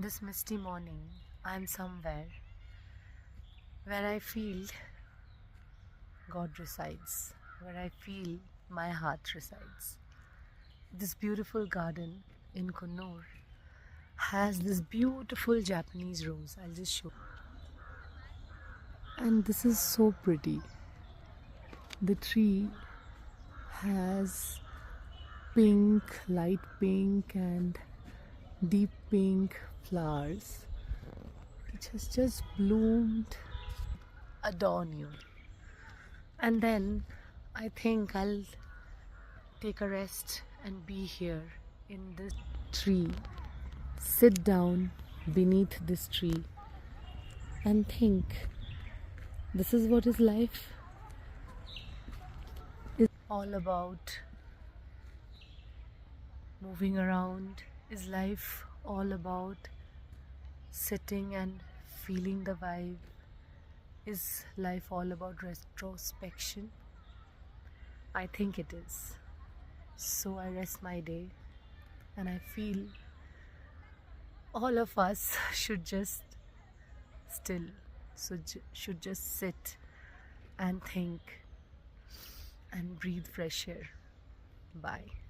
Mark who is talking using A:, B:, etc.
A: this misty morning, I'm somewhere where I feel God resides, where I feel my heart resides. This beautiful garden in Kannur has this beautiful Japanese rose. I'll just show. And this is so pretty. The tree has pink, light pink and deep pink flowers which has just bloomed, adorn you. And then I think I'll take a rest and be here in this tree, sit down beneath this tree and think, this is what is life is all about. Moving around. Is life all about sitting and feeling the vibe? Is life all about retrospection? I think it is. So I rest my day and I feel all of us should just should just sit and think and breathe fresh air. Bye.